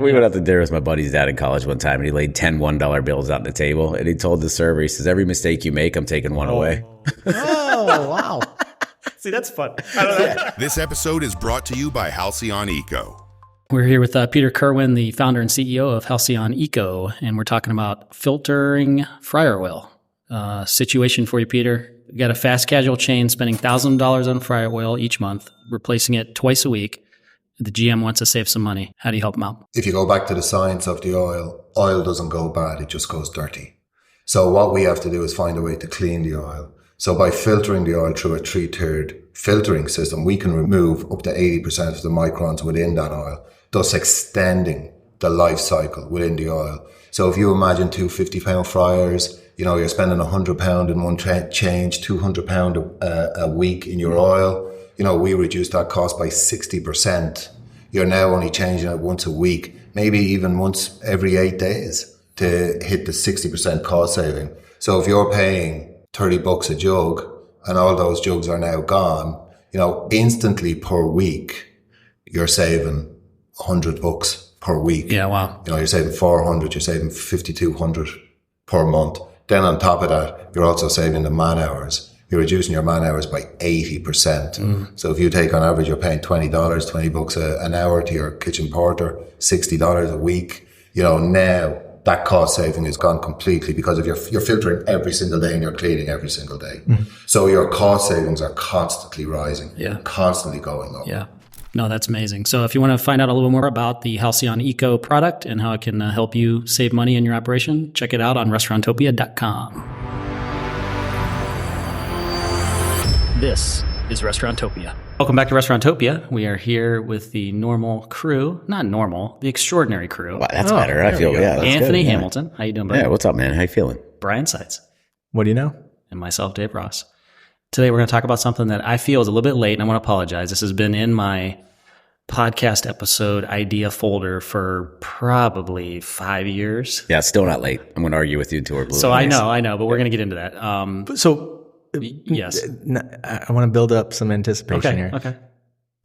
We went out to dinner with my buddy's dad in college one time, and he laid 10 $1 bills out on the table, and he told the server, he says, every mistake you make, I'm taking one away. Oh, wow. See, that's fun. I don't know. This episode is brought to you by Halcyon Eco. We're here with Peter Kerwin, the founder and CEO of Halcyon Eco, and we're talking about filtering fryer oil. Situation for you, Peter. You got a fast casual chain spending $1,000 on fryer oil each month, replacing it twice a week. The GM wants to save some money. How do you help him out? If you go back to the science of the oil doesn't go bad, it just goes dirty. So what we have to do is find a way to clean the oil. So by filtering the oil through a 3-tiered filtering system, we can remove up to 80% of the microns within that oil, thus extending the life cycle within the oil. So if you imagine two 50-pound fryers, you're spending £100 in one change, £200 a week in your oil. We reduce that cost by 60%. You're now only changing it once a week, maybe even once every 8 days to hit the 60% cost saving. So if you're paying $30 a jug and all those jugs are now gone, instantly per week, you're saving $100 per week. Yeah, wow. You're saving 400, you're saving 5,200 per month. Then on top of that, you're also saving the man hours. You're reducing your man hours by 80%. So if you take on average, you're paying $20 an hour to your kitchen porter, $60 a week. Now that cost saving is gone completely because if you're filtering every single day and you're cleaning every single day. So your cost savings are constantly rising, constantly going up. Yeah. No, that's amazing. So if you want to find out a little more about the Halcyon Eco product and how it can help you save money in your operation, check it out on Restauranttopia.com. This is Restauranttopia. Welcome back to Restauranttopia. We are here with the normal crew. Not normal, the extraordinary crew. Wow, that's better. I feel, that's Anthony good, Hamilton. How you doing, buddy? Yeah, what's up, man? How you feeling? Brian Seitz. What do you know? And myself, Dave Ross. Today we're going to talk about something that I feel is a little bit late, and I want to apologize. This has been in my podcast episode idea folder for probably 5 years. Yeah, it's still not late. I'm going to argue with you until we're blue. So I know, but we're going to get into that. Yes. I want to build up some anticipation here. Okay.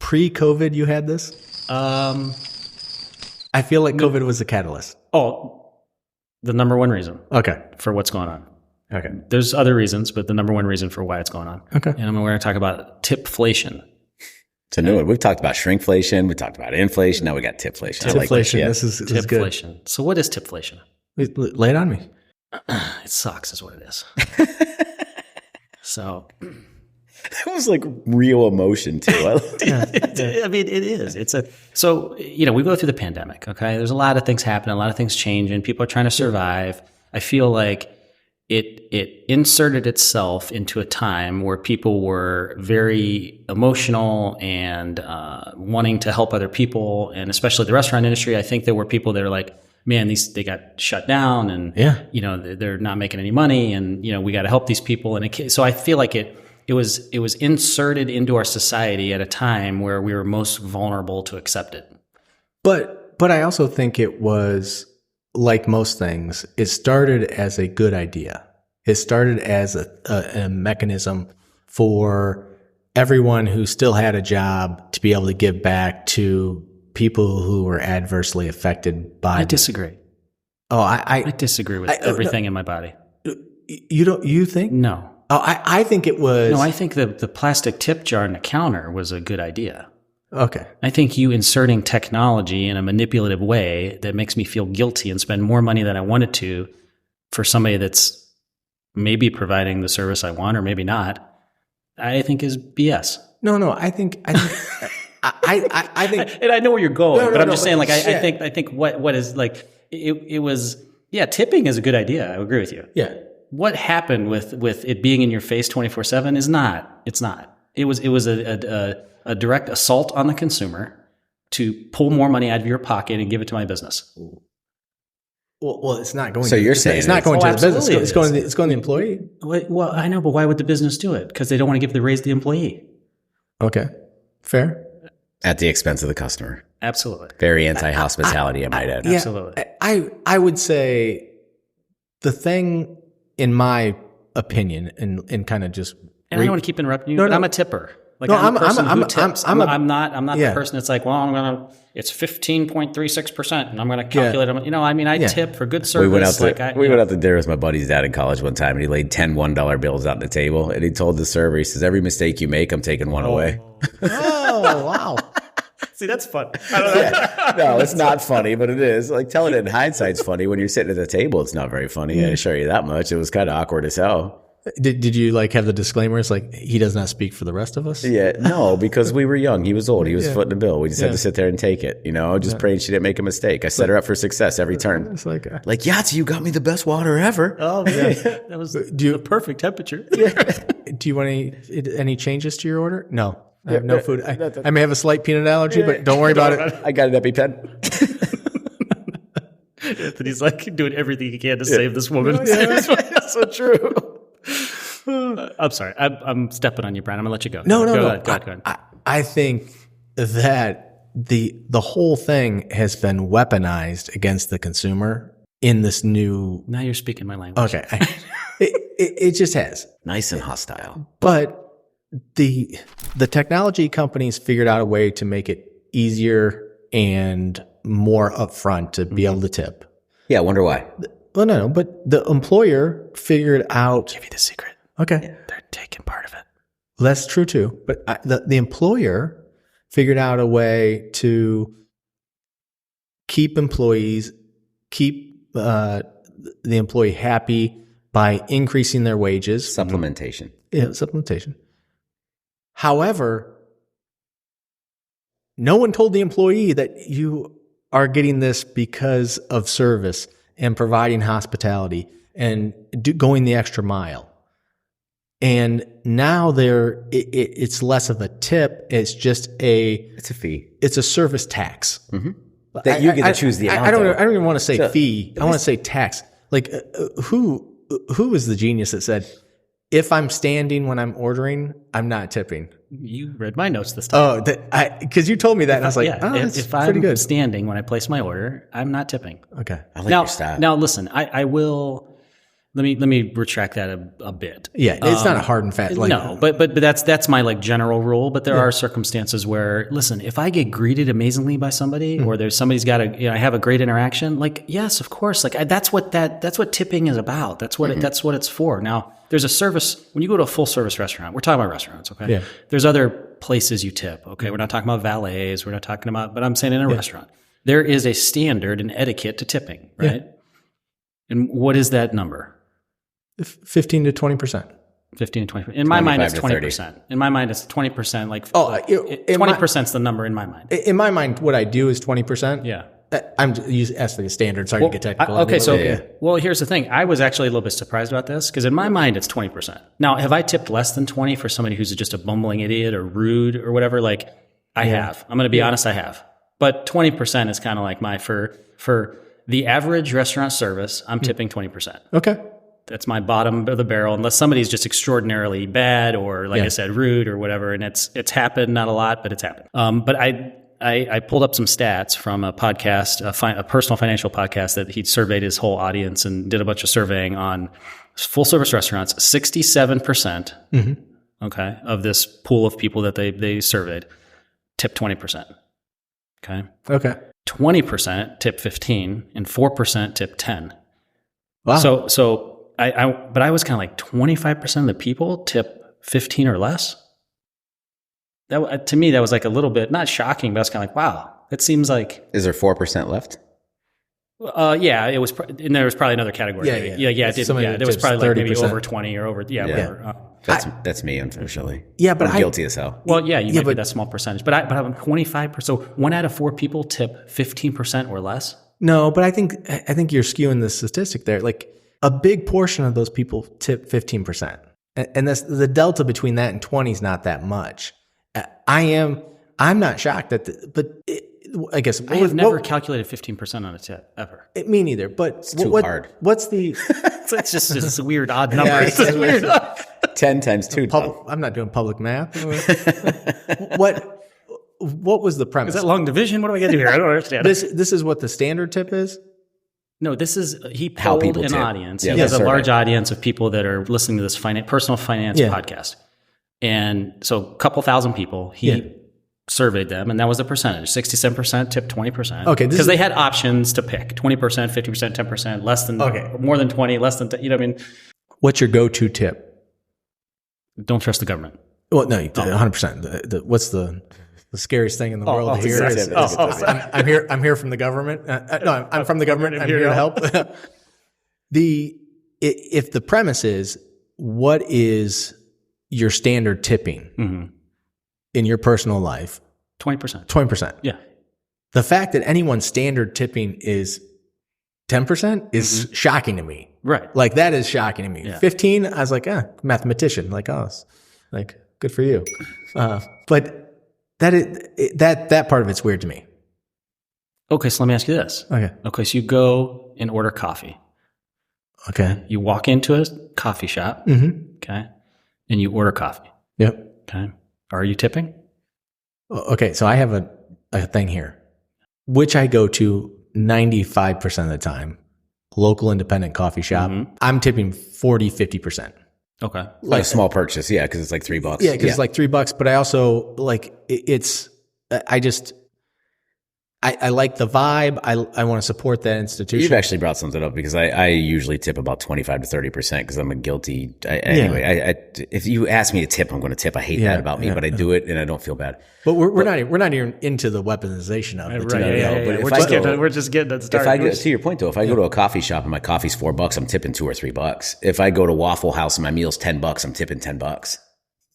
Pre-COVID, you had this? I feel like COVID was the catalyst. Oh, the number one reason. Okay. For what's going on. Okay. There's other reasons, but the number one reason for why it's going on. Okay. And we're going to talk about tipflation. It's a new one. We've talked about shrinkflation. We talked about inflation. Now we got tipflation. Tipflation. This is tipflation. Good. So what is tipflation? Lay it on me. It sucks is what it is. So that was like real emotion too. I mean, it is. We go through the pandemic. Okay. There's a lot of things happening, a lot of things changing. People are trying to survive. I feel like it inserted itself into a time where people were very emotional and wanting to help other people. And especially the restaurant industry, I think there were people that are like, man, they got shut down and, they're not making any money and, we got to help these people. And so I feel like it was inserted into our society at a time where we were most vulnerable to accept it. But I also think it was, like most things, it started as a good idea. It started as a mechanism for everyone who still had a job to be able to give back to people who were adversely affected by. I disagree. Oh, I disagree with everything in my body. You think? No. Oh, I think it was. No, I think the plastic tip jar on the counter was a good idea. Okay. I think you inserting technology in a manipulative way that makes me feel guilty and spend more money than I wanted to for somebody that's maybe providing the service I want or maybe not, I think is BS. No, I think I think, and I know where you're going, but I'm just saying, like, I think what is like, it was, tipping is a good idea. I agree with you. Yeah. What happened with it being in your face 24/7 is not, it's not. It was a direct assault on the consumer to pull more money out of your pocket and give it to my business. Well, it's not going. So you're saying it's not going to the business. It's going to the employee. Well, I know, but why would the business do it? Because they don't want to give the raise to the employee. Okay, fair. At the expense of the customer. Absolutely. Very anti-hospitality, I might add. Absolutely. I would say the thing, in my opinion, and kind of just. And I don't want to keep interrupting you, but I'm a tipper. Like No, I'm the person who tips. I'm not yeah. the person that's like, well, it's 15.36%, and I'm gonna calculate them. I tip for good service. We went out to dinner with my buddy's dad in college one time, and he laid 10 $1 bills out on the table, and he told the server, he says, every mistake you make, I'm taking one away. Oh, wow. See, that's fun. I don't know. No, it's not funny, but it is. Like, telling it in hindsight's funny. When you're sitting at the table, it's not very funny. I assure you that much. It was kind of awkward as hell. Did you like have the disclaimers like he does not speak for the rest of us? Yeah, no, because we were young. He was old. He was footing the bill. We just had to sit there and take it, just praying she didn't make a mistake. I set her up for success every turn. It's like Yahtzee, you got me the best water ever. Oh, man. That was the perfect temperature. Do you want any changes to your order? No. I have no food. I may have a slight peanut allergy, but don't worry about it. I got an EpiPen. Anthony's like doing everything he can to save this woman. That's so true. I'm sorry. I'm stepping on you, Brian. I'm going to let you go. No. Go ahead. I think that the whole thing has been weaponized against the consumer in this new. Now you're speaking my language. Okay. It just has. Nice and hostile. But the technology companies figured out a way to make it easier and more upfront to be able to tip. Yeah, I wonder why. Well, no, but the employer figured out. Give you the secret. Okay. They're taking part of it. That's true too. But the employer figured out a way to keep employees, keep the employee happy by increasing their wages. Supplementation. Yeah, supplementation. However, no one told the employee that you are getting this because of service and providing hospitality and going the extra mile. And now it's less of a tip. It's just it's a fee. It's a service tax. Mm-hmm. That you get to choose the amount. I don't even want to say fee. I want to say tax. Like who was the genius that said, if I'm standing when I'm ordering, I'm not tipping? You read my notes this time. Oh, because you told me that, and I was like, if I'm standing when I place my order, I'm not tipping. Okay. I like your style. Now, listen, I will. Let me retract that a bit. Yeah, it's not a hard and fast. No, but that's my general rule. But there are circumstances where, listen, if I get greeted amazingly by somebody, or there's somebody's got I have a great interaction. Yes, of course. That's what tipping is about. That's what that's what it's for. Now, there's a service when you go to a full service restaurant. We're talking about restaurants, okay? Yeah. There's other places you tip, okay? We're not talking about valets. We're not talking about. But I'm saying in a restaurant, there is a standard and etiquette to tipping, right? Yeah. And what is that number? 15 to 20%. 15 to 20%. In my mind, it's 20%. In my mind, it's 20%. 20% is the number in my mind. In my mind, what I do is 20%. Yeah. I'm asking a standard. Sorry to get technical. Well, here's the thing. I was actually a little bit surprised about this because in my mind, it's 20%. Now, have I tipped less than 20 for somebody who's just a bumbling idiot or rude or whatever? I have. I'm going to be honest, I have. But 20% is kind of like for the average restaurant service, I'm tipping 20%. Okay. That's my bottom of the barrel, unless somebody's just extraordinarily bad or, I said, rude or whatever. And it's happened, not a lot, but it's happened. But I pulled up some stats from a podcast, a personal financial podcast that he'd surveyed his whole audience and did a bunch of surveying on full service restaurants. 67%, okay, of this pool of people that they surveyed tip 20%. Okay. 20% tip 15 and 4% tip 10. Wow. So but I was kind of 25% of the people tip 15 or less. That to me, that was a little bit, not shocking, but I was kind of wow, it seems like. Is there 4% left? Yeah, it was, and there was probably another category. Yeah. There was probably maybe over 20 or over, whatever. That's me, unfortunately. Yeah, but I'm guilty as hell. Well, yeah, you might be that small percentage, but I'm 25%. So 1 out of 4 people tip 15% or less. No, but I think you're skewing the statistic there. A big portion of those people tip 15%, and that's the delta between that and 20 is not that much. I'm not shocked I guess I have never calculated 15% on a tip ever. Me neither. But it's too hard. What's the? It's just a weird odd number. Yeah, it's just weird. 10 times 2. I'm not doing public math. What was the premise? Is that long division? What do I get to do here? I don't understand. This is what the standard tip is? No, this is, he polled an audience. Yeah, he has a large audience of people that are listening to this personal finance podcast. And so a couple thousand people, he surveyed them, and that was the percentage, 67% tip 20%. Okay. Because they had options to pick, 20%, 50%, 10%, less than, more than 20, less than, you know what I mean? What's your go-to tip? Don't trust the government. Well, no, 100%. What's the scariest thing in the world here? I'm here from the government. No, I'm from the government. I'm here to help. If the premise is, what is your standard tipping in your personal life? 20%. 20%. Yeah. The fact that anyone's standard tipping is 10% is shocking to me. Right. Like, that is shocking to me. Yeah. 15, I was like, mathematician. Like, like, good for you. But that part of it's weird to me. Okay, so let me ask you this. Okay, so you go and order coffee. Okay. You walk into a coffee shop. Okay. And you order coffee. Yep. Okay. Are you tipping? Okay, so I have a thing here, which I go to 95% of the time. Local independent coffee shop. I'm tipping 40, 50%. Okay. Like a small purchase, yeah, because it's like $3. Yeah, because it's like $3. But I also like I like the vibe. I want to support that institution. You've actually brought something up, because I usually tip about 25 to 30% because I'm a guilty. Anyway, if you ask me to tip, I'm going to tip. I hate that about me, but I do it and I don't feel bad. But we're not even into the weaponization of it. Right, we're just getting it started. To your point though, if I go to a coffee shop and my coffee's $4, I'm tipping $2 or $3. If I go to Waffle House and my meal's $10, I'm tipping $10.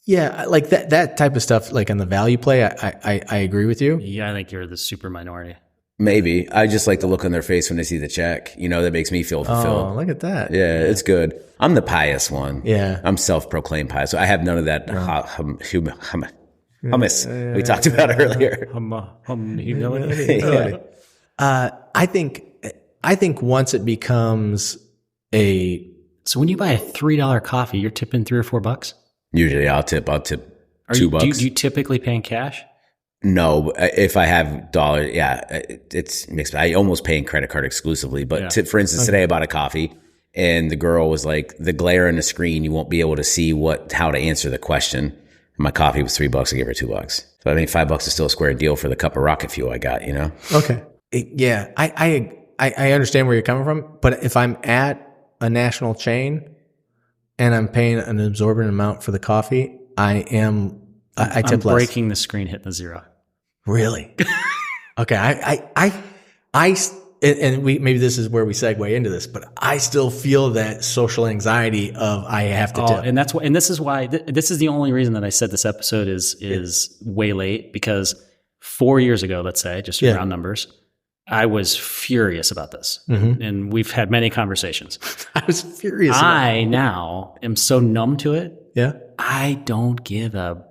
Yeah, like that type of stuff, like on the value play, I agree with you. Yeah, I think you're the super minority. Maybe. I just like the look on their face when they see the check. You know, that makes me feel fulfilled. Oh, look at that. Yeah, it's good. I'm the pious one. Yeah. I'm self-proclaimed pious. So I have none of that hummus we talked about earlier. Humility. Yeah. I think once it becomes So when you buy a $3 coffee, you're tipping $3 or $4? Usually I'll tip $2. Do you typically pay in cash? No, if I have dollars, it's mixed. I almost pay in credit card exclusively. But for instance, today I bought a coffee and the girl was like, the glare on the screen, you won't be able to see how to answer the question. And my coffee was $3. I gave her $2. So I mean, $5 is still a square deal for the cup of rocket fuel I got, you know? Okay. Yeah. I understand where you're coming from, but if I'm at a national chain and I'm paying an absorbent amount for the coffee, I tip less. Breaking the screen, hitting the zero. Really? Okay. Maybe this is where we segue into this, but I still feel that social anxiety of I have to tip. And this is why this is the only reason that I said this episode is way late, because 4 years ago, let's say, just round numbers, I was furious about this. And we've had many conversations. I was furious. I now am so numb to it. Yeah. I don't give a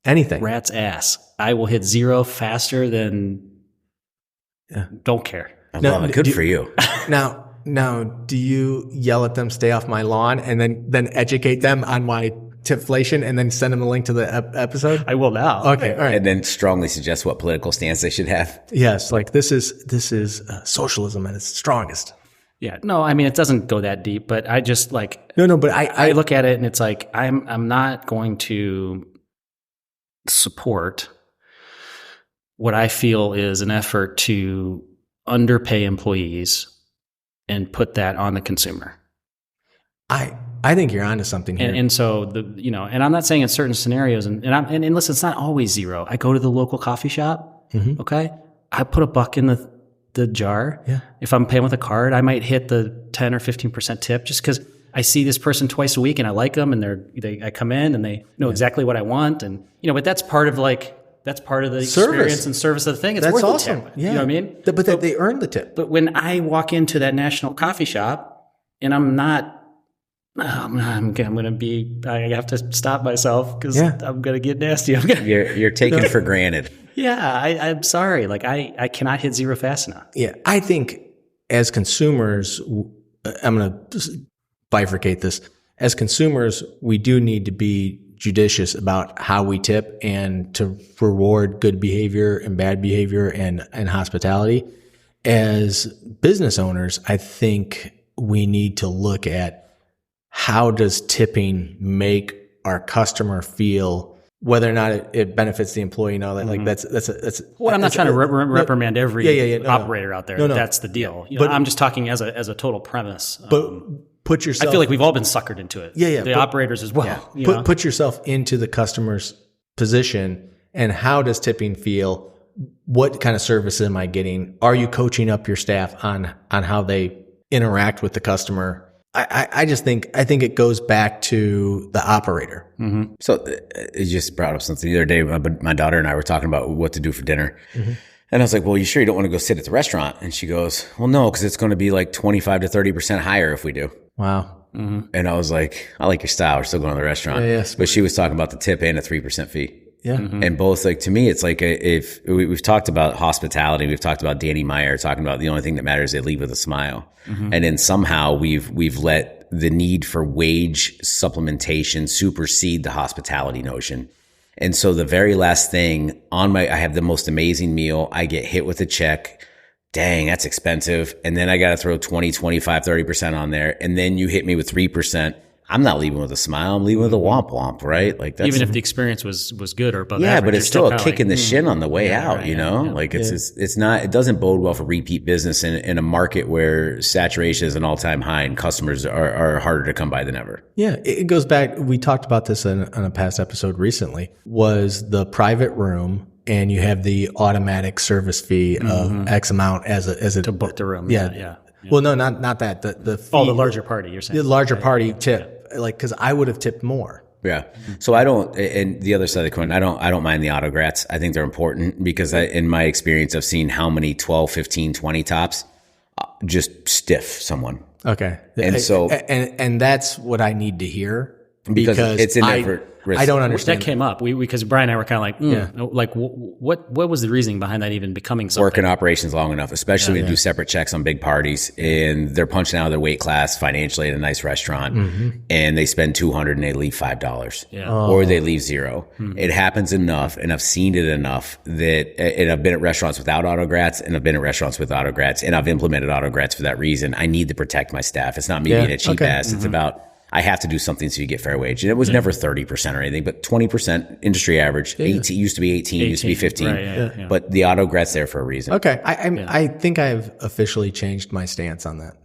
anything. Rat's ass. I will hit zero faster than don't care. I love it. Good for you. Now, do you yell at them, stay off my lawn, and then educate them on my Tipflation and then send them a link to the episode? I will now. Okay, all right. And then strongly suggest what political stance they should have. Yes, like this is socialism at its strongest. Yeah, no, I mean, it doesn't go that deep, but I just like but I look at it and it's like I'm not going to support what I feel is an effort to underpay employees and put that on the consumer. I think you're onto something here. And so and I'm not saying in certain scenarios, and listen, it's not always zero. I go to the local coffee shop. Okay. I put $1 in the jar. Yeah. If I'm paying with a card, I might hit the 10 or 15% tip just because I see this person twice a week and I like them and I come in and they know exactly what I want. And, but that's part of the experience and service of the thing. It's that's worth awesome. the tip. Yeah. You know what I mean? But they earn the tip. But when I walk into that national coffee shop and I'm not, I'm going to be, I have to stop myself because I'm going to get nasty. You're taken for granted. Yeah. I'm sorry. Like I cannot hit zero fast enough. Yeah. I think as consumers, I'm going to bifurcate this. As consumers, we do need to be judicious about how we tip and to reward good behavior and bad behavior and hospitality. As business owners, I think we need to look at how does tipping make our customer feel, whether or not it benefits the employee and all that. Like that's well, I'm not trying to reprimand every operator out there. No. That's the deal. But I'm just talking as a total premise. But put yourself. I feel like we've all been suckered into it. The operators as well. Put yourself into the customer's position, and how does tipping feel? What kind of service am I getting? Are you coaching up your staff on how they interact with the customer? I think it goes back to the operator. Mm-hmm. So it just brought up something the other day. My daughter and I were talking about what to do for dinner. Mm-hmm. And I was like, well, you sure you don't want to go sit at the restaurant? And she goes, well, no, because it's going to be like 25 to 30% higher if we do. Wow. Mm-hmm. And I was like, I like your style. We're still going to the restaurant. But she was talking about the tip and a 3% fee. Yeah. Mm-hmm. And both, like, to me, it's like if we've talked about hospitality, we've talked about Danny Meyer talking about the only thing that matters is they leave with a smile. Mm-hmm. And then somehow we've let the need for wage supplementation supersede the hospitality notion. And so the very last thing I have the most amazing meal. I get hit with a check. Dang, that's expensive. And then I got to throw 20, 25, 30% on there. And then you hit me with 3%. I'm not leaving with a smile. I'm leaving with a womp womp, right? Like that's, even if the experience was good or above average, but it's still a kick in the shin on the way out, right, you know? Yeah. Like it's not, it doesn't bode well for repeat business in a market where saturation is an all-time high and customers are harder to come by than ever. Yeah, it goes back. We talked about this on a past episode recently, was the private room, and you have the automatic service fee of X amount as a to book the room. Yeah. Well, no, not that. The fee, the larger party, you're saying. The larger party tip. Like, cause I would have tipped more. Yeah. So I don't, and the other side of the coin, I don't mind the autograts. I think they're important because in my experience, I've seen how many 12, 15, 20 tops just stiff someone. Okay. And so, and that's what I need to hear because it's in there for risk. I don't understand. That came up. Because Brian and I were kind of like, like what was the reasoning behind that even becoming something? Working operations long enough, especially when you do separate checks on big parties and they're punching out of their weight class financially at a nice restaurant and they spend $200 and they leave $5 or they leave $0. It happens enough, and I've seen it enough that, and I've been at restaurants without autograts and I've been at restaurants with autograts, and I've implemented autograts for that reason. I need to protect my staff. It's not me being a cheap ass. It's about, I have to do something so you get fair wage. And it was never 30% or anything, but 20% industry average. 18 used to be 18, used to be 15. Right, but the autograt's there for a reason. Okay. I think I've officially changed my stance on that.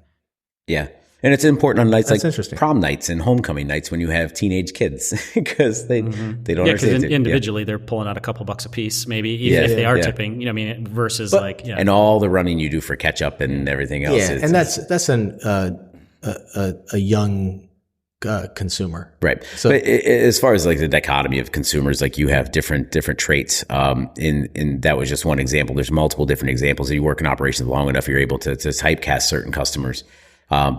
Yeah. And it's important on nights That's like prom nights and homecoming nights when you have teenage kids because they don't understand it. Individually, they're pulling out a couple bucks a pice, maybe, even if they are tipping, you know what I mean, versus and all the running you do for catch up and everything else. Yeah. And that's a young consumer. Right. So but as far as like the dichotomy of consumers, like you have different traits. And that was just one example. There's multiple different examples. If you work in operations long enough, you're able to typecast certain customers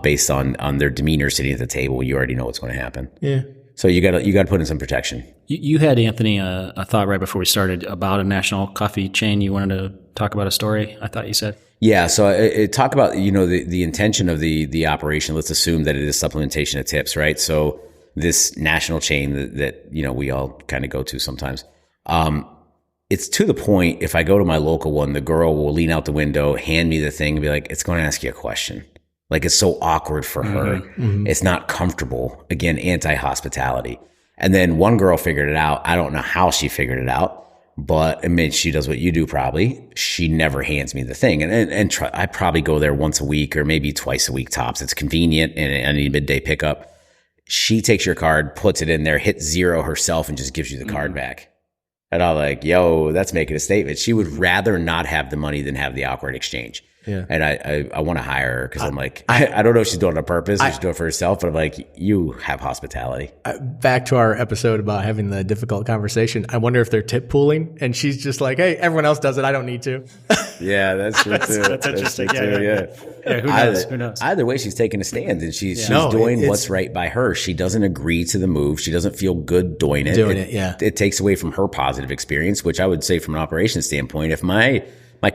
based on their demeanor sitting at the table. You already know what's going to happen. Yeah. So you got to put in some protection. You had, Anthony, a thought right before we started about a national coffee chain. You wanted to talk about a story, I thought you said. Yeah. So talk about, the intention of the operation. Let's assume that it is supplementation of tips, right? So this national chain that we all kind of go to sometimes. It's to the point, if I go to my local one, the girl will lean out the window, hand me the thing and be like, it's going to ask you a question. Like, it's so awkward for her. Mm-hmm. It's not comfortable. Again, anti-hospitality. And then one girl figured it out. I don't know how she figured it out. But I mean, she does what you do probably. She never hands me the thing. And I probably go there once a week or maybe twice a week tops. It's convenient and I need midday pickup. She takes your card, puts it in there, hits 0 herself and just gives you the card back. And I'm like, yo, that's making a statement. She would rather not have the money than have the awkward exchange. Yeah. And I want to hire her because I'm like, I don't know if she's doing it on purpose or she's doing it for herself, but I'm like, you have hospitality. Back to our episode about having the difficult conversation. I wonder if they're tip pooling and she's just like, hey, everyone else does it. I don't need to. Yeah, that's true too. That's interesting. Yeah, who knows? Either way, she's taking a stand and she's doing what's right by her. She doesn't agree to the move. She doesn't feel good doing it. It takes away from her positive experience, which I would say from an operations standpoint, if my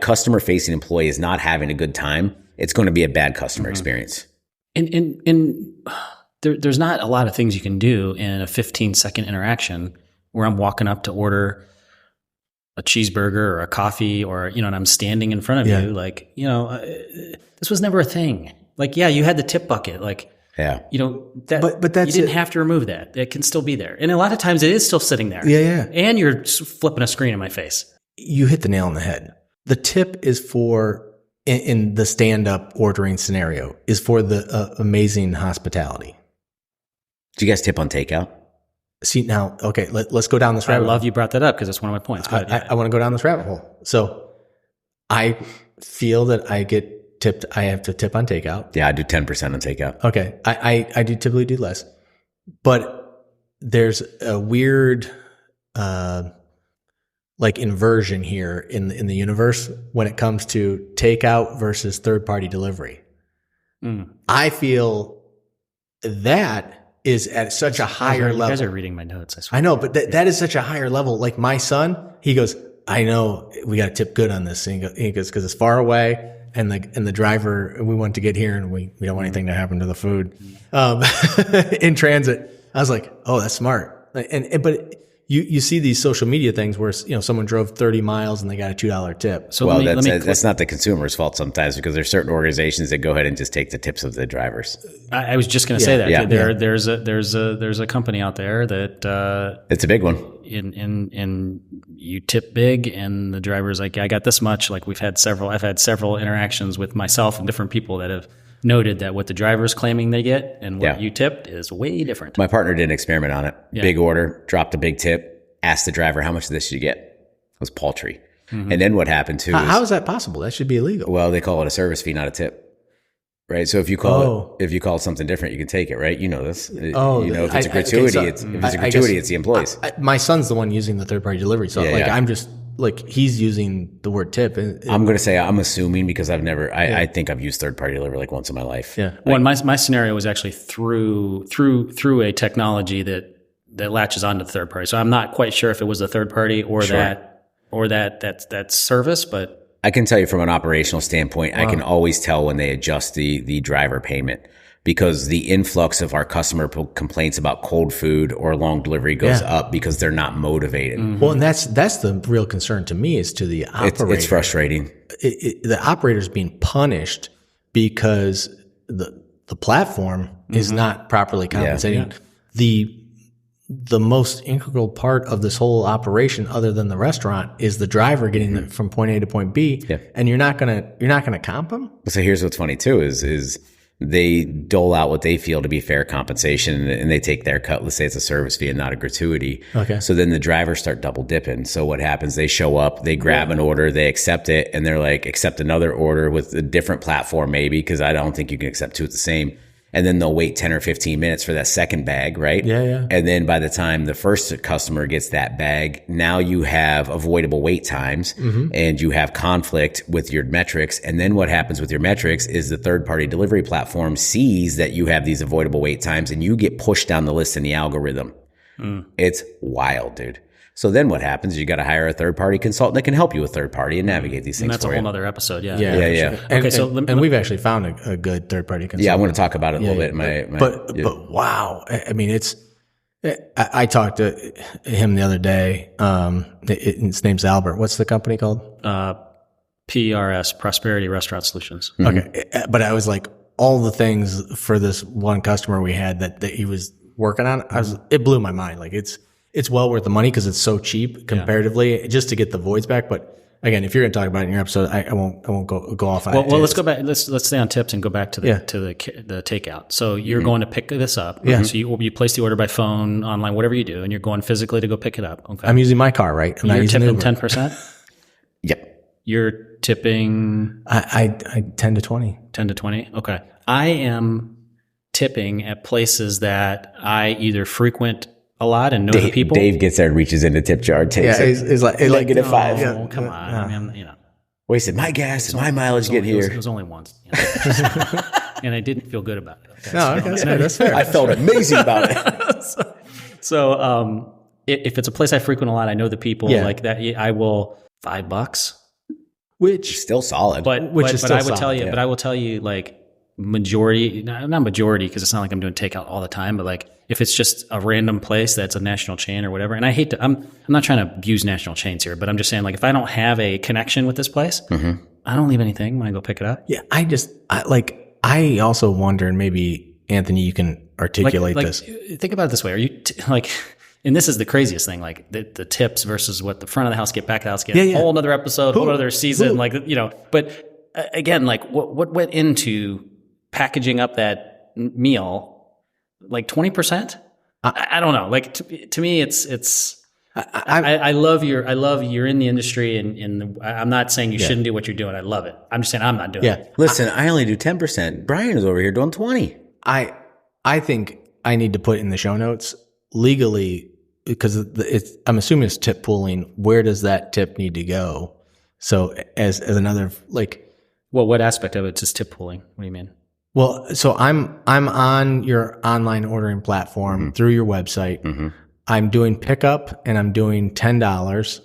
customer-facing employee is not having a good time, it's going to be a bad customer experience. And there's not a lot of things you can do in a 15-second interaction where I'm walking up to order a cheeseburger or a coffee or, and I'm standing in front of you. Like, this was never a thing. Like, yeah, you had the tip bucket. Like, Yeah. You know, that, But that's you didn't have to remove that. It can still be there. And a lot of times it is still sitting there. Yeah. And you're flipping a screen in my face. You hit the nail on the head. The tip is for, in the stand-up ordering scenario, is for the amazing hospitality. Do you guys tip on takeout? See, now, okay, let's go down this rabbit hole. I love you brought that up because it's one of my points. I want to go down this rabbit hole. So I feel that I get tipped. I have to tip on takeout. Yeah, I do 10% on takeout. Okay. I do typically do less, but there's a weird, like inversion here in the universe when it comes to takeout versus third party delivery. I feel that is at such a higher level. You guys are reading my notes. I swear. I know, but that is such a higher level. Like my son, he goes, I know we got to tip good on this. And he goes, because it's far away, and the driver, we want to get here, and we don't want anything to happen to the food in transit. I was like, oh, that's smart. But you see these social media things where someone drove 30 miles and they got a $2 tip. So that's not the consumer's fault sometimes, because there's certain organizations that go ahead and just take the tips of the drivers. I was just going to say that. Yeah. There's a company out there that it's a big one. In you tip big, and the driver's like, I got this much. Like I've had several interactions with myself and different people that have noted that what the driver's claiming they get and what you tipped is way different. My partner did an experiment on it. Yeah. Big order, dropped a big tip, asked the driver, how much of this did you get? It was paltry. And then what happened too how is that possible? That should be illegal. Well, they call it a service fee, not a tip. Right? So if you call it something different, you can take it, right? You know this. If it's a gratuity, it's the employees. My son's the one using the third party delivery. So I'm just like, he's using the word tip. I'm going to say, I'm assuming, because I've never, I think I've used third party delivery like once in my life. Yeah. Well, my scenario was actually through a technology that latches onto the third party. So I'm not quite sure if it was a third party or that service, but I can tell you from an operational standpoint, I can always tell when they adjust the driver payment, because the influx of our customer complaints about cold food or long delivery goes up because they're not motivated. Mm-hmm. Well, and that's the real concern to me, is to the operator. It's frustrating. The operator's being punished because the platform is not properly compensating. Yeah. The most integral part of this whole operation, other than the restaurant, is the driver getting it from point A to point B. Yeah. And you're not gonna comp them. So here's what's funny too is they dole out what they feel to be fair compensation, and they take their cut. Let's say it's a service fee and not a gratuity. Okay. So then the drivers start double dipping. So what happens? They show up, they grab an order, they accept it, and they're like, accept another order with a different platform maybe, because I don't think you can accept two at the same. And then they'll wait 10 or 15 minutes for that second bag, right? Yeah. And then by the time the first customer gets that bag, now you have avoidable wait times, and you have conflict with your metrics. And then what happens with your metrics is the third-party delivery platform sees that you have these avoidable wait times, and you get pushed down the list in the algorithm. It's wild, dude. So then what happens? You got to hire a third-party consultant that can help you with third-party and navigate these things. And that's a whole other episode. Yeah. Sure. And we've actually found a good third-party consultant. Yeah, I want to talk about it a little bit. But wow, I mean, I talked to him the other day. His name's Albert. What's the company called? PRS, Prosperity Restaurant Solutions. Okay, but I was like, all the things for this one customer we had that he was working on, it blew my mind. Like it's well worth the money because it's so cheap comparatively, just to get the voids back. But again, if you're going to talk about it in your episode, I won't go off on it. Well, let's go back. Let's stay on tips and go back to the takeout. So you're going to pick this up. Yeah. So you place the order by phone, online, whatever you do, and you're going physically to go pick it up. Okay. I'm using my car, right? You're tipping 10%. Yep. You're tipping. I 10 to 20. 10 to 20. Okay. I am tipping at places that I either frequent a lot and know the people. Dave gets there and reaches into tip jar, takes it. He's like negative 5. Oh, come on. I mean, wasted my gas and my mileage get here. It was only once. And I didn't feel good about it. Okay? No, that's fair. I felt amazing about it. So if it's a place I frequent a lot, I know the people like that. I will $5, which is still solid. But I will tell you, like, majority, not majority, because it's not like I'm doing takeout all the time, but like if it's just a random place that's a national chain or whatever, and I hate to, I'm not trying to abuse national chains here, but I'm just saying, like, if I don't have a connection with this place, I don't leave anything when I go pick it up. Yeah, I also wonder, and maybe Anthony, you can articulate this. Think about it this way. Are you and this is the craziest thing, like the tips versus what the front of the house get, back of the house get. Whole another episode, whole other season, But again, like what went into packaging up that meal, like 20%? I don't know. Like to me, it's. I love you're in the industry, and I'm not saying you shouldn't do what you're doing. I love it. I'm just saying I'm not doing it. Listen, I only do 10%. Brian is over here doing 20. I think I need to put in the show notes legally, because I'm assuming it's tip pooling. Where does that tip need to go? So as another well, what aspect of it is tip pooling? What do you mean? Well, so I'm on your online ordering platform through your website. Mm-hmm. I'm doing pickup, and I'm doing $10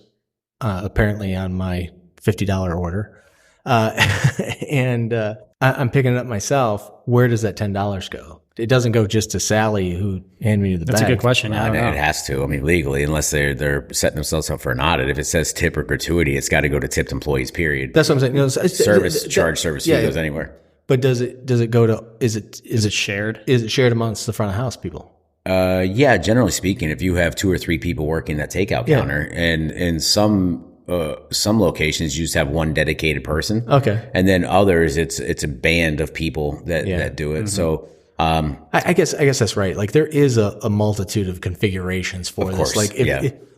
apparently on my $50 order, and I'm picking it up myself. Where does that $10 go? It doesn't go just to Sally who handed me the bag. That's a good question. It has to. I mean, legally, unless they're setting themselves up for an audit. If it says tip or gratuity, it's got to go to tipped employees. Period. That's what I'm saying. Service fee goes anywhere. But does it go to? Is it shared? Is it shared amongst the front of house people? Yeah. Generally speaking, if you have 2 or 3 people working that takeout counter, and in some locations you just have one dedicated person. Okay. And then others, it's a band of people that do it. Mm-hmm. So. I guess that's right. Like there is a multitude of configurations for this.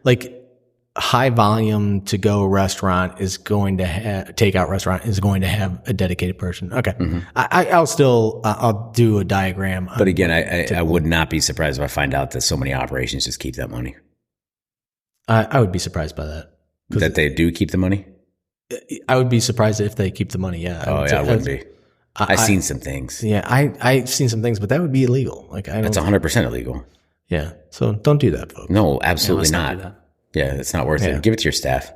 Like high volume to go restaurant is going to have takeout restaurant is going to have a dedicated person. Okay. Mm-hmm. I'll do a diagram. But again, I would not be surprised if I find out that so many operations just keep that money. I would be surprised by that. That they do keep the money? I would be surprised if they keep the money. Yeah. I wouldn't be. I've seen some things. Yeah, I've seen some things, but that would be illegal. That's 100% illegal. Yeah, so don't do that, folks. No, absolutely not. Yeah, it's not worth it. Give it to your staff.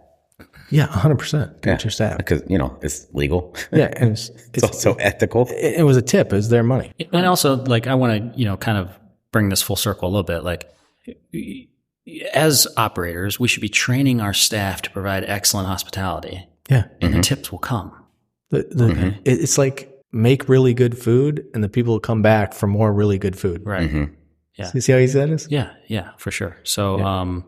Yeah, 100%. Give it to your staff because it's legal. Yeah, and it's also ethical. It was a tip. It was their money. And also, I want to kind of bring this full circle a little bit. Like, as operators, we should be training our staff to provide excellent hospitality. Yeah, and the tips will come. It's like. Make really good food, and the people will come back for more really good food. Right. Mm-hmm. Yeah. You see how easy that is? Yeah, for sure. So,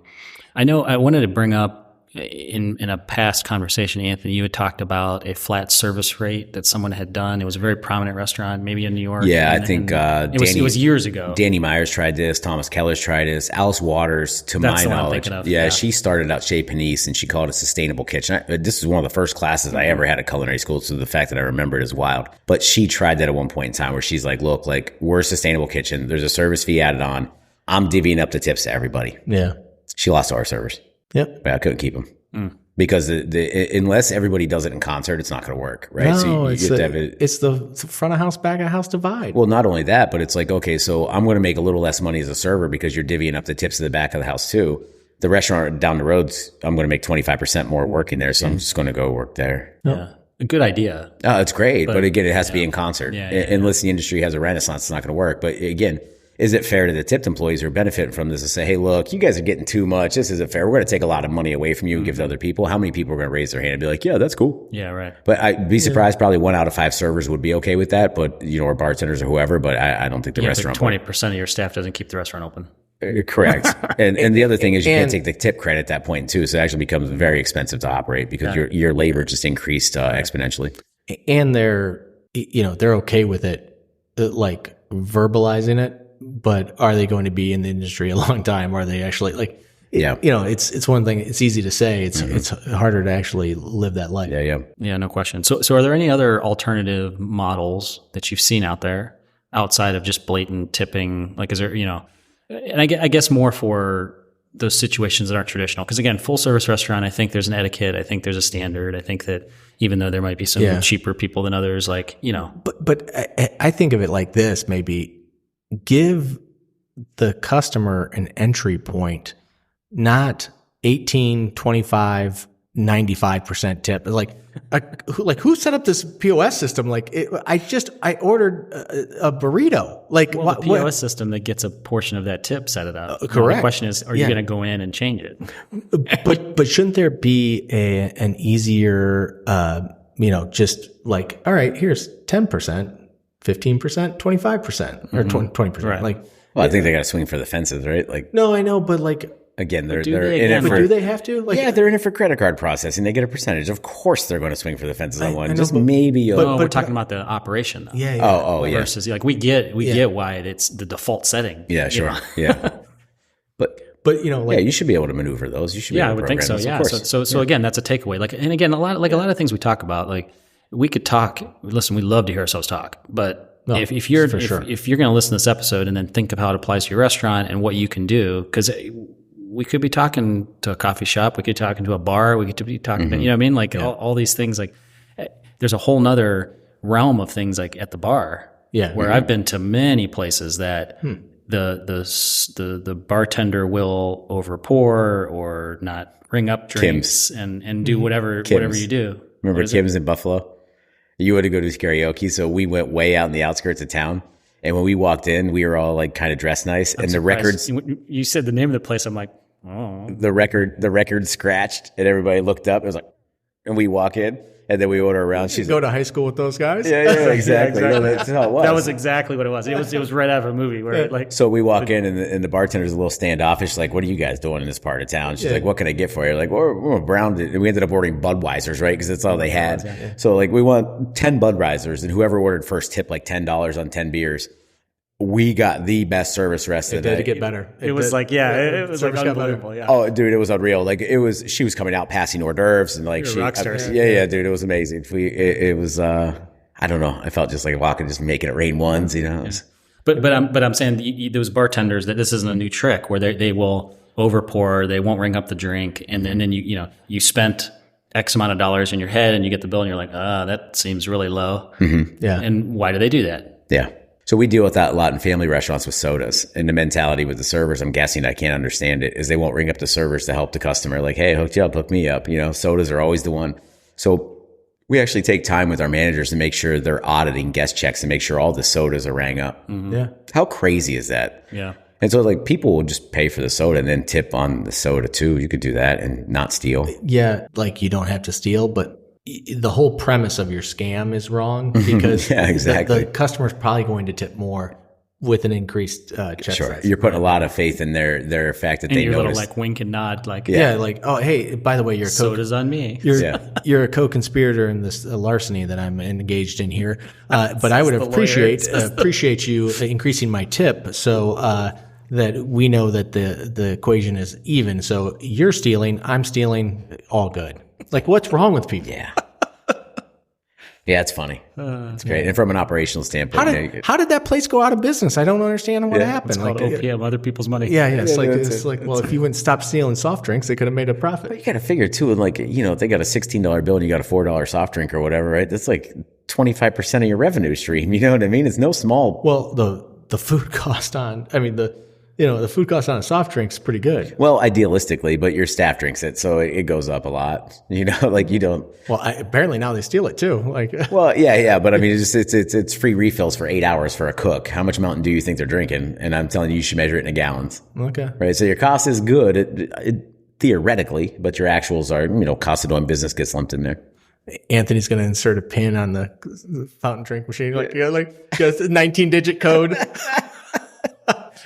I know I wanted to bring up in a past conversation, Anthony, you had talked about a flat service rate that someone had done. It was a very prominent restaurant, maybe in New York. Yeah, I think it was years ago. Danny Myers tried this. Thomas Keller's tried this. Alice Waters, to my knowledge, she started out Chez Panisse, and she called it Sustainable Kitchen. This is one of the first classes I ever had at culinary school, so the fact that I remember it is wild. But she tried that at one point in time, where she's like, "Look, we're a sustainable kitchen. There's a service fee added on. I'm divvying up the tips to everybody." Yeah, she lost to our servers. Yep, but I couldn't keep them. Because unless everybody does it in concert, it's not going to work, right? No, so it's the front of house, back of house divide. Well, not only that, but it's like, okay, so I'm going to make a little less money as a server because you're divvying up the tips to the back of the house too. The restaurant down the road, I'm going to make 25% more working there, so I'm just going to go work there. Yeah, a good idea. Oh, it's great, but again, it has to be in concert. Unless the industry has a renaissance, it's not going to work. But again, is it fair to the tipped employees who are benefiting from this to say, hey, look, you guys are getting too much. This isn't fair. We're going to take a lot of money away from you and give to other people. How many people are going to raise their hand and be like, yeah, that's cool. Yeah, right. But I'd be surprised. Probably 1 out of 5 servers would be okay with that. But, or bartenders or whoever. But I don't think the restaurant. 20% of your staff doesn't keep the restaurant open. Correct. And the other thing is you can't take the tip credit at that point too. So it actually becomes very expensive to operate because your labor just increased exponentially. And they're okay with it, like verbalizing it. But are they going to be in the industry a long time? Are they actually it's one thing. It's easy to say. It's harder to actually live that life. Yeah. No question. So are there any other alternative models that you've seen out there outside of just blatant tipping? Like, is there, and I guess more for those situations that aren't traditional. Because again, full service restaurant, I think there's an etiquette. I think there's a standard. I think that even though there might be some cheaper people than others, But I think of it like this, maybe. Give the customer an entry point, not 18, 25, 95% tip. Like who set up this POS system? I ordered a burrito. The POS system that gets a portion of that tip set it up. Correct. The question is, are you going to go in and change it? But shouldn't there be an easier, just like, all right, here's 10%. 15%, 25%, or 20%. Right. Like, Well, I think they got to swing for the fences, right? Like, no, I know, but like, again, they're do in they it again? for. but do they have to? Like, Yeah, they're in it for credit card processing. They get a percentage. Of course, they're going to swing for the fences on I one. know, Just but- maybe. No, we're talking about the operation, though. yeah. Oh, yeah. Versus, like, we get why it's the default setting. Yeah, you sure. know? Yeah. But But you know, like, yeah, you should be able to maneuver those. You should be Yeah, I able to would think so. program those, Yeah. of course. So again, that's a takeaway. Like, and again, a lot of things we talk about, like, we could talk. Listen, we love to hear ourselves talk, but if you're going to listen to this episode and then think of how it applies to your restaurant and what you can do, because we could be talking to a coffee shop, we could be talking to a bar, we could be talking to, you know what I mean? Like all these things, like there's a whole nother realm of things like at the bar. Yeah. Where I've been to many places that the bartender will over pour or not ring up drinks and do whatever you do. Remember Kim's in Buffalo? You had to go to karaoke, so we went way out in the outskirts of town. And when we walked in, we were all like kind of dressed nice, and the records. You said the name of the place. I'm like, oh. The record scratched, and everybody looked up. It was like, and we walk in, and then we order around. she's go to high school with those guys. Yeah, exactly. No, that's how it was. That was exactly what it was. It was right out of a movie where like. So we walk in, and the bartender's a little standoffish, like, "What are you guys doing in this part of town?" She's like, "What can I get for you?" Like, we're brown. And we ended up ordering Budweisers, right? Because that's all they had. Yeah. So like, we want 10 Budweisers, and whoever ordered first tip like $10 on 10 beers. We got the best service rest of the night. It did get better. It was like unbelievable. Yeah. Oh, dude, it was unreal. Like she was coming out passing hors d'oeuvres and like rock stars. Yeah, dude, it was amazing. It was, I don't know. I felt just like walking, just making it rain ones, you know? Yeah. But I'm saying those bartenders that this isn't a new trick where they will over pour, they won't ring up the drink. And then you spent X amount of dollars in your head and you get the bill and you're like, that seems really low. Mm-hmm. Yeah. And why do they do that? Yeah. So we deal with that a lot in family restaurants with sodas. And the mentality with the servers, I'm guessing I can't understand it, is they won't ring up the servers to help the customer. Like, hey, hook you up, hook me up. You know, sodas are always the one. So we actually take time with our managers to make sure they're auditing guest checks and make sure all the sodas are rang up. Mm-hmm. Yeah. How crazy is that? Yeah. And so like people will just pay for the soda and then tip on the soda too. You could do that and not steal. Yeah. Like you don't have to steal, but the whole premise of your scam is wrong because yeah, exactly. the customer's probably going to tip more with an increased check size. You're putting a lot of faith in their fact that and they your noticed. little like wink and nod, like like, oh hey, by the way, you're soda's on me. You're a co-conspirator in this larceny that I'm engaged in here. But I would appreciate you increasing my tip so that we know that the equation is even. So you're stealing, I'm stealing, all good. Like, what's wrong with people? Yeah. Yeah, it's funny. It's great. And from an operational standpoint, how did that place go out of business? I don't understand what happened. It's called OPM, other people's money. Yeah. It's like, well, if you wouldn't stop stealing soft drinks, they could have made a profit. But you got to figure too, like, if they got a $16 bill and you got a $4 soft drink or whatever, right? That's like 25% of your revenue stream. You know what I mean? It's no small. Well, the food cost on, the food cost on a soft drink is pretty good. Well, idealistically, but your staff drinks it, so it goes up a lot. Like you don't. Well, apparently now they steal it too. Like, well, yeah, but I mean, it's free refills for 8 hours for a cook. How much Mountain Dew you think they're drinking? And I'm telling you, you should measure it in gallons. Okay, right. So your cost is good, it theoretically, but your actuals are, cost of doing business gets lumped in there. Anthony's going to insert a pin on the fountain drink machine, like 19-digit code.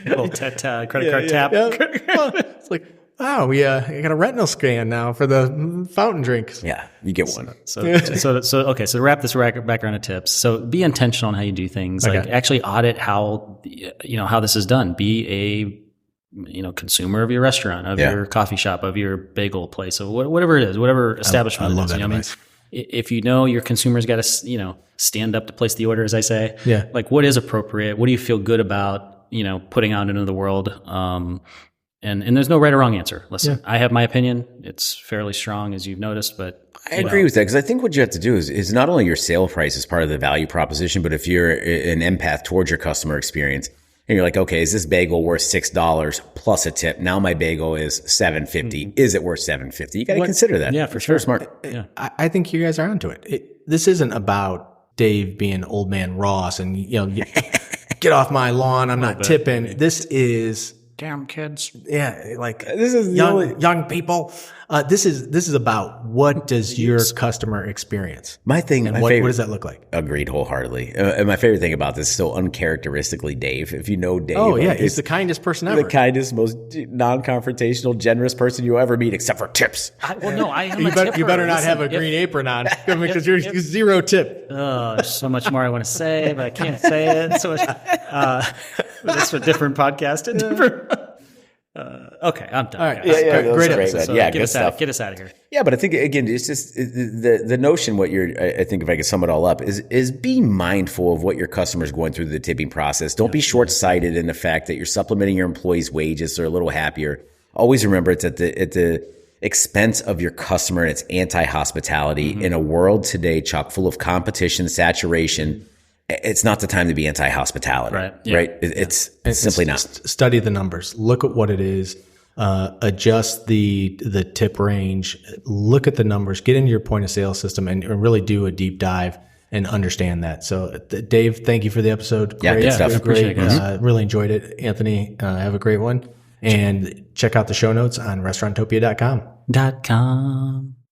Little credit card tap. Yeah. It's like, wow, we got a retinal scan now for the fountain drinks. Yeah, you get one. So okay. So to wrap this back around to tips. So be intentional on how you do things. Okay. Like actually audit how how this is done. Be a consumer of your restaurant, of your coffee shop, of your bagel place, of whatever it is, whatever establishment. I love it is, that advice. If your consumer's got to stand up to place the order, as I say. Yeah. Like what is appropriate? What do you feel good about? Putting out into the world. And there's no right or wrong answer. Listen, I have my opinion. It's fairly strong, as you've noticed, but I agree with that because I think what you have to do is not only your sale price is part of the value proposition, but if you're an empath towards your customer experience and you're like, okay, is this bagel worth $6 plus a tip? Now my bagel is $7.50. Is it worth $7.50? You got to consider that. Yeah, for sure. Smart. Yeah. I think you guys are onto it. This isn't about Dave being old man Ross and, get off my lawn. I'm not tipping. This is damn kids. Yeah, like This is young people. This is about what does your customer experience? My thing, and my what favorite, does that look like? Agreed wholeheartedly. And my favorite thing about this is so uncharacteristically Dave. If you know Dave, Oh yeah, he's the kindest person ever. the kindest, most non-confrontational, generous person you'll ever meet, except for tips. I am You a better tipper. not have a Listen, green apron on because you're zero tip. there's so much more I want to say, but I can't say it. So that's a different podcast. Okay, I'm done. All right, guys. Yeah, great that's episode. man. Yeah, get good us stuff. get us out of here. Yeah, but I think again, it's just the notion. What I think if I could sum it all up is be mindful of what your customer's going through the tipping process. Don't be short-sighted in the fact that you're supplementing your employees' wages so they're a little happier. Always remember it's at the expense of your customer, and it's anti-hospitality in a world today chock full of competition, saturation. It's not the time to be anti-hospitality, Right. Yeah. right? It's simply not. Study the numbers. Look at what it is. Adjust the tip range. Look at the numbers. Get into your point of sale system and really do a deep dive and understand that. So, Dave, thank you for the episode. Yeah, good stuff. Appreciate it, guys. Really enjoyed it. Anthony, have a great one. And check out the show notes on restauranttopia.com. .com.